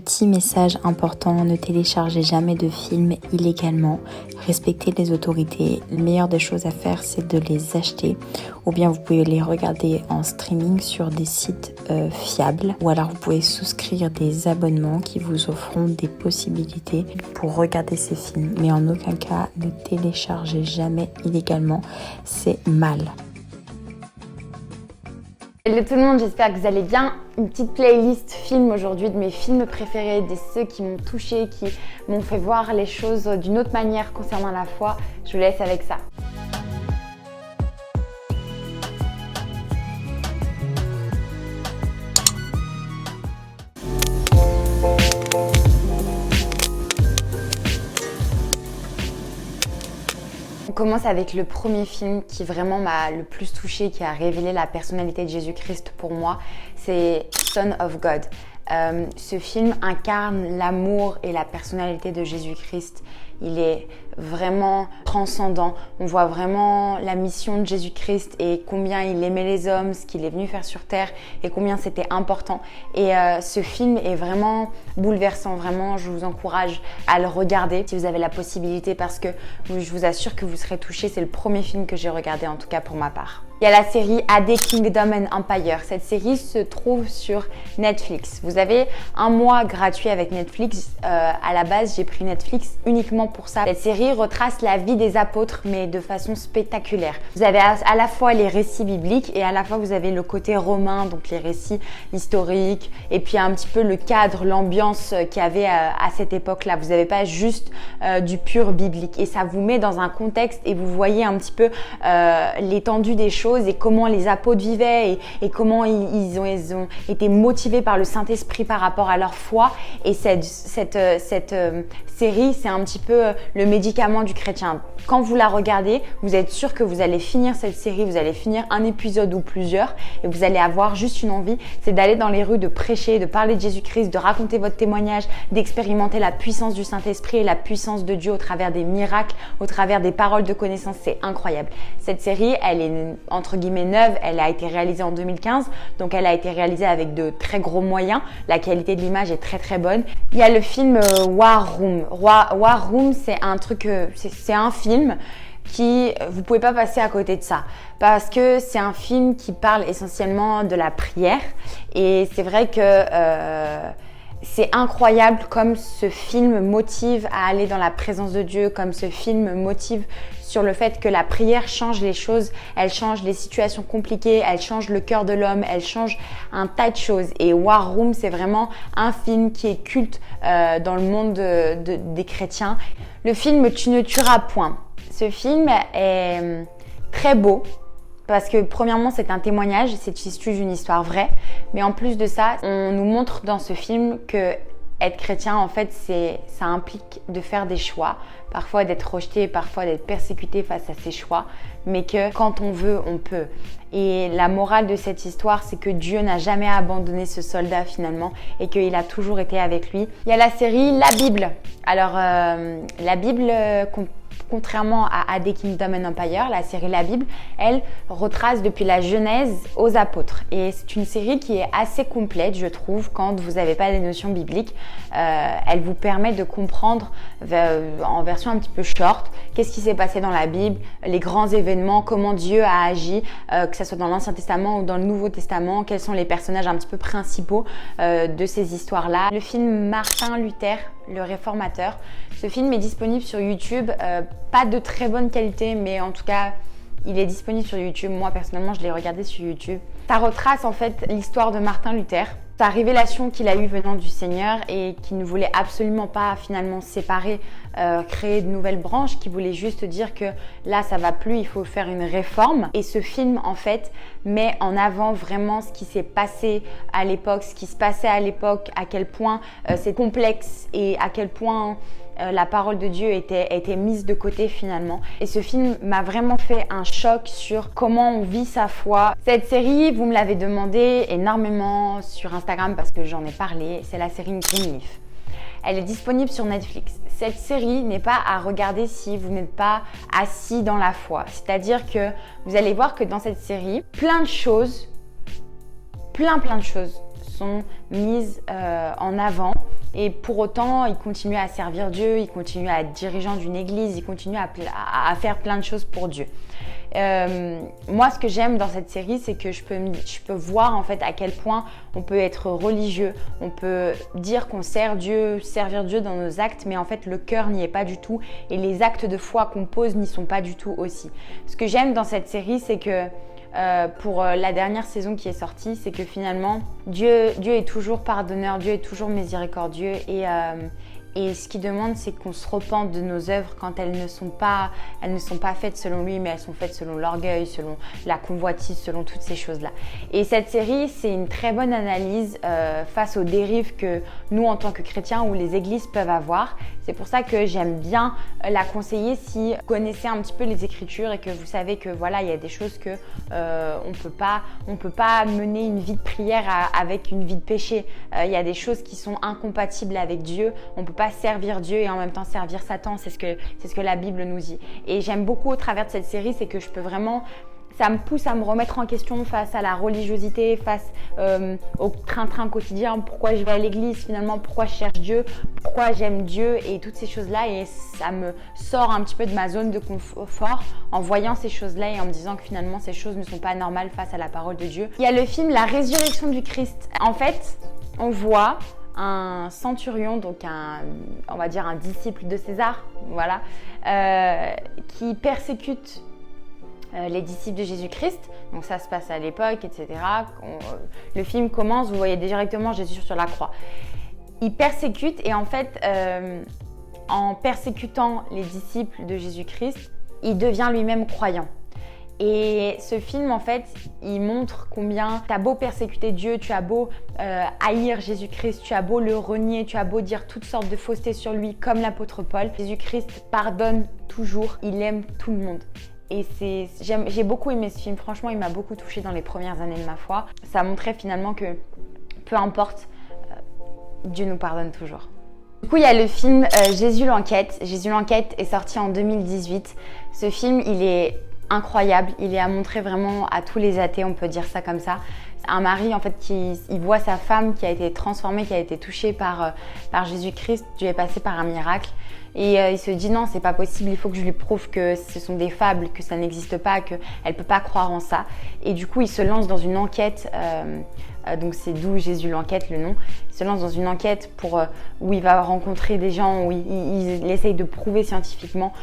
Petit message important, ne téléchargez jamais de films illégalement, respectez les autorités. La meilleure des choses à faire, c'est de les acheter ou bien vous pouvez les regarder en streaming sur des sites fiables ou alors vous pouvez souscrire des abonnements qui vous offront des possibilités pour regarder ces films. Mais en aucun cas, ne téléchargez jamais illégalement, c'est mal. Hello tout le monde, j'espère que vous allez bien. Une petite playlist film aujourd'hui de mes films préférés, de ceux qui m'ont touchée, qui m'ont fait voir les choses d'une autre manière concernant la foi. Je vous laisse avec ça. On commence avec le premier film qui vraiment m'a le plus touchée, qui a révélé la personnalité de Jésus-Christ pour moi, c'est Son of God. Ce film incarne l'amour et la personnalité de Jésus-Christ. Il est vraiment transcendant. On voit vraiment la mission de Jésus-Christ et combien il aimait les hommes, ce qu'il est venu faire sur terre et combien c'était important. Et ce film est vraiment bouleversant. Vraiment, je vous encourage à le regarder si vous avez la possibilité parce que je vous assure que vous serez touchés. C'est le premier film que j'ai regardé, en tout cas pour ma part. Il y a la série AD Kingdom and Empire. Cette série se trouve sur Netflix. Vous avez un mois gratuit avec Netflix. À la base, j'ai pris Netflix uniquement pour ça. Cette série retrace la vie des apôtres, mais de façon spectaculaire. Vous avez à la fois les récits bibliques et à la fois vous avez le côté romain, donc les récits historiques, et puis un petit peu le cadre, l'ambiance qu'il y avait à cette époque-là. Vous n'avez pas juste du pur biblique. Et ça vous met dans un contexte et vous voyez un petit peu l'étendue des choses et comment les apôtres vivaient et comment ils ont été motivés par le Saint-Esprit par rapport à leur foi. Et cette série, c'est un petit peu le médicament du chrétien. Quand vous la regardez, vous êtes sûr que vous allez finir cette série, vous allez finir un épisode ou plusieurs et vous allez avoir juste une envie, c'est d'aller dans les rues, de prêcher, de parler de Jésus-Christ, de raconter votre témoignage, d'expérimenter la puissance du Saint-Esprit et la puissance de Dieu au travers des miracles, au travers des paroles de connaissance. C'est incroyable. Cette série, elle est entre guillemets neuve, elle a été réalisée en 2015, donc elle a été réalisée avec de très gros moyens. La qualité de l'image est très très bonne. Il y a le film War Room. War Room, c'est un truc, c'est un film qui, vous pouvez pas passer à côté de ça parce que c'est un film qui parle essentiellement de la prière et c'est vrai que c'est incroyable comme ce film motive à aller dans la présence de Dieu, comme ce film motive sur le fait que la prière change les choses, elle change les situations compliquées, elle change le cœur de l'homme, elle change un tas de choses. Et War Room, c'est vraiment un film qui est culte dans le monde des chrétiens. Le film Tu ne tueras point. Ce film est très beau. Parce que premièrement, c'est un témoignage, c'est issu d'une histoire vraie. Mais en plus de ça, on nous montre dans ce film que être chrétien, en fait, ça implique de faire des choix. Parfois d'être rejeté, parfois d'être persécuté face à ses choix. Mais que quand on veut, on peut. Et la morale de cette histoire, c'est que Dieu n'a jamais abandonné ce soldat finalement et qu'il a toujours été avec lui. Il y a la série La Bible. Alors, la Bible, contrairement à AD Kingdom and Empire, la série La Bible, elle retrace depuis la Genèse aux apôtres. Et c'est une série qui est assez complète, je trouve, quand vous n'avez pas des notions bibliques. Elle vous permet de comprendre en version un petit peu short, qu'est-ce qui s'est passé dans la Bible, les grands événements, comment Dieu a agi, que ce soit dans l'Ancien Testament ou dans le Nouveau Testament, quels sont les personnages un petit peu principaux de ces histoires-là. Le film Martin Luther, le réformateur, ce film est disponible sur YouTube, pas de très bonne qualité, mais en tout cas, il est disponible sur YouTube. Moi, personnellement, je l'ai regardé sur YouTube. Ça retrace en fait l'histoire de Martin Luther, sa révélation qu'il a eue venant du Seigneur et qui ne voulait absolument pas finalement séparer, créer de nouvelles branches, qui voulait juste dire que là, ça va plus, il faut faire une réforme. Et ce film, en fait, met en avant vraiment ce qui s'est passé à l'époque, ce qui se passait à l'époque, à quel point c'est complexe et à quel point la parole de Dieu était mise de côté finalement. Et ce film m'a vraiment fait un choc sur comment on vit sa foi. Cette série, vous me l'avez demandé énormément sur Instagram parce que j'en ai parlé, c'est la série Greenleaf. Elle est disponible sur Netflix. Cette série n'est pas à regarder si vous n'êtes pas assis dans la foi. C'est-à-dire que vous allez voir que dans cette série, plein de choses sont mises en avant Et pour autant, il continue à servir Dieu, il continue à être dirigeant d'une église, il continue à faire plein de choses pour Dieu. Moi, ce que j'aime dans cette série, c'est que je peux voir en fait à quel point on peut être religieux, on peut dire qu'on sert Dieu, servir Dieu dans nos actes, mais en fait le cœur n'y est pas du tout et les actes de foi qu'on pose n'y sont pas du tout aussi. Ce que j'aime dans cette série, c'est que pour la dernière saison qui est sortie, c'est que finalement Dieu est toujours pardonneur, Dieu est toujours miséricordieux et ce qu'il demande, c'est qu'on se repente de nos œuvres quand elles ne sont pas faites selon lui, mais elles sont faites selon l'orgueil, selon la convoitise, selon toutes ces choses-là. Et cette série, c'est une très bonne analyse face aux dérives que nous, en tant que chrétiens, ou les églises peuvent avoir. C'est pour ça que j'aime bien la conseiller si vous connaissez un petit peu les Écritures et que vous savez que voilà, il y a des choses que on peut pas mener une vie de prière avec une vie de péché. Il y a des choses qui sont incompatibles avec Dieu. On peut pas servir Dieu et en même temps servir Satan. C'est ce que la Bible nous dit. Et j'aime beaucoup au travers de cette série, c'est que je peux vraiment... Ça me pousse à me remettre en question face à la religiosité, face au train-train quotidien. Pourquoi je vais à l'église finalement, pourquoi je cherche Dieu, pourquoi j'aime Dieu et toutes ces choses-là. Et ça me sort un petit peu de ma zone de confort en voyant ces choses-là et en me disant que finalement ces choses ne sont pas normales face à la parole de Dieu. Il y a le film La résurrection du Christ. En fait, on voit un centurion, donc on va dire un disciple de César, voilà, qui persécute les disciples de Jésus-Christ. Donc ça se passe à l'époque, etc. Le film commence, vous voyez directement Jésus sur la croix. Il persécute et en fait, en persécutant les disciples de Jésus-Christ, il devient lui-même croyant. Et ce film, en fait, il montre combien tu as beau persécuter Dieu, tu as beau haïr Jésus-Christ, tu as beau le renier, tu as beau dire toutes sortes de faussetés sur lui, comme l'apôtre Paul. Jésus-Christ pardonne toujours, il aime tout le monde. Et j'ai beaucoup aimé ce film, franchement, il m'a beaucoup touchée dans les premières années de ma foi. Ça montrait finalement que, peu importe, Dieu nous pardonne toujours. Du coup, il y a le film Jésus l'enquête. Jésus l'enquête est sorti en 2018. Ce film, il est incroyable, il est à montrer vraiment à tous les athées, on peut dire ça comme ça. Un mari en fait il voit sa femme qui a été transformée, qui a été touchée par Jésus-Christ, Dieu est passé par un miracle et il se dit non, c'est pas possible, il faut que je lui prouve que ce sont des fables, que ça n'existe pas, qu'elle peut pas croire en ça. Et du coup il se lance dans une enquête, donc c'est d'où Jésus l'enquête le nom. Il se lance dans une enquête où il va rencontrer des gens, où il essaye de prouver scientifiquement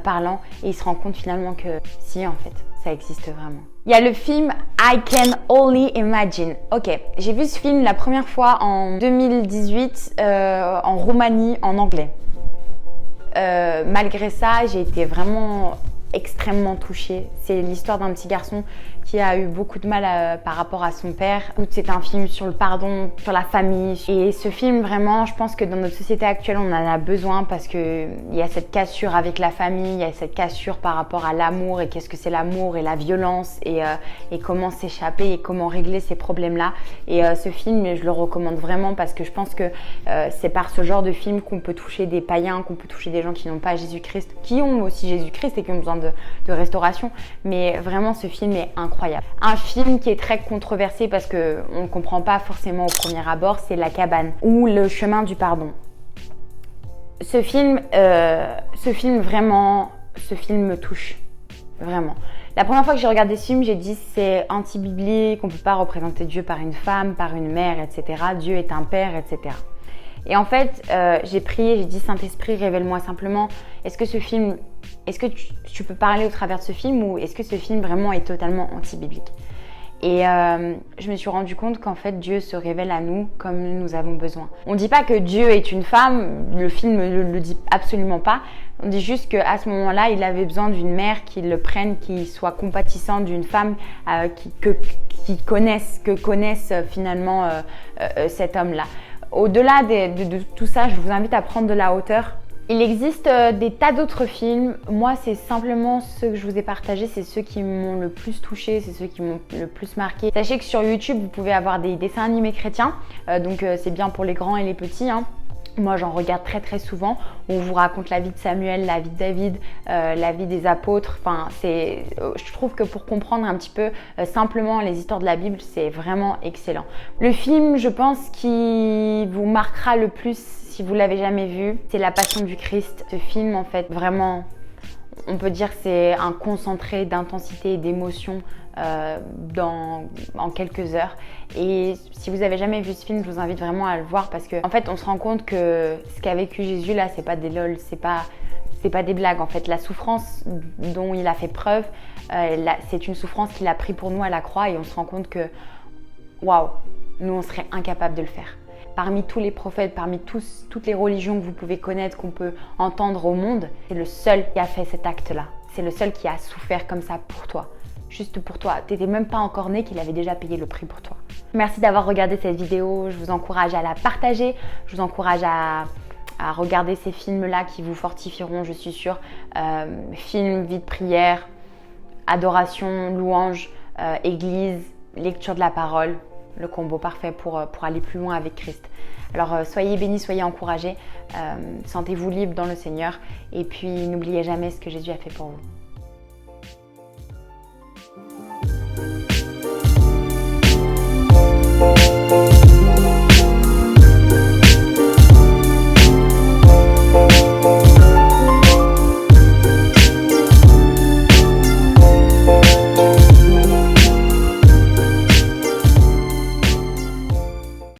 parlant et il se rend compte finalement que si en fait ça existe vraiment. Il y a le film I Can Only Imagine. Ok, j'ai vu ce film la première fois en 2018 en Roumanie en anglais. Malgré ça, j'ai été vraiment extrêmement touchée. C'est l'histoire d'un petit garçon qui a eu beaucoup de mal par rapport à son père. C'est un film sur le pardon, sur la famille. Et ce film, vraiment, je pense que dans notre société actuelle, on en a besoin parce qu'il y a cette cassure avec la famille, il y a cette cassure par rapport à l'amour et qu'est-ce que c'est l'amour et la violence et comment s'échapper et comment régler ces problèmes-là. Et ce film, je le recommande vraiment parce que je pense que c'est par ce genre de film qu'on peut toucher des païens, qu'on peut toucher des gens qui n'ont pas Jésus-Christ, qui ont aussi Jésus-Christ et qui ont besoin de restauration. Mais vraiment, ce film est incroyable. Un film qui est très controversé parce qu'on ne comprend pas forcément au premier abord, c'est La Cabane ou Le Chemin du Pardon. Ce film me touche, vraiment. La première fois que j'ai regardé ce film, j'ai dit c'est anti-biblique, on ne peut pas représenter Dieu par une femme, par une mère, etc. Dieu est un père, etc. Et en fait, j'ai prié, j'ai dit Saint-Esprit, révèle-moi simplement, est-ce que tu peux parler au travers de ce film ou est-ce que ce film vraiment est totalement anti-biblique? Et je me suis rendu compte qu'en fait, Dieu se révèle à nous comme nous avons besoin. On ne dit pas que Dieu est une femme, le film ne le dit absolument pas. On dit juste qu'à ce moment-là, il avait besoin d'une mère qui le prenne, qui soit compatissante, d'une femme qui connaisse finalement cet homme-là. Au-delà de tout ça, je vous invite à prendre de la hauteur. Il existe des tas d'autres films. Moi, c'est simplement ceux que je vous ai partagés, c'est ceux qui m'ont le plus touché, c'est ceux qui m'ont le plus marqué. Sachez que sur YouTube, vous pouvez avoir des dessins animés chrétiens, donc c'est bien pour les grands et les petits. Moi, j'en regarde très souvent. On vous raconte la vie de Samuel, la vie de David, la vie des apôtres. Enfin, je trouve que pour comprendre un petit peu simplement les histoires de la Bible, c'est vraiment excellent. Le film, je pense, qui vous marquera le plus si vous l'avez jamais vu, c'est La Passion du Christ. Ce film, en fait, vraiment, on peut dire que c'est un concentré d'intensité et d'émotion en quelques heures. Et si vous avez jamais vu ce film, je vous invite vraiment à le voir parce que en fait, on se rend compte que ce qu'a vécu Jésus là, c'est pas des lol, c'est pas des blagues. En fait, la souffrance dont il a fait preuve, c'est une souffrance qu'il a pris pour nous à la croix et on se rend compte que waouh, nous on serait incapables de le faire. Parmi tous les prophètes, parmi toutes les religions que vous pouvez connaître, qu'on peut entendre au monde, c'est le seul qui a fait cet acte-là. C'est le seul qui a souffert comme ça pour toi. Juste pour toi. T'étais même pas encore né qu'il avait déjà payé le prix pour toi. Merci d'avoir regardé cette vidéo. Je vous encourage à la partager. Je vous encourage à regarder ces films-là qui vous fortifieront, je suis sûre. Films, vie de prière, adoration, louange, église, lecture de la parole. Le combo parfait pour aller plus loin avec Christ. Alors soyez bénis, soyez encouragés, sentez-vous libre dans le Seigneur et puis n'oubliez jamais ce que Jésus a fait pour vous.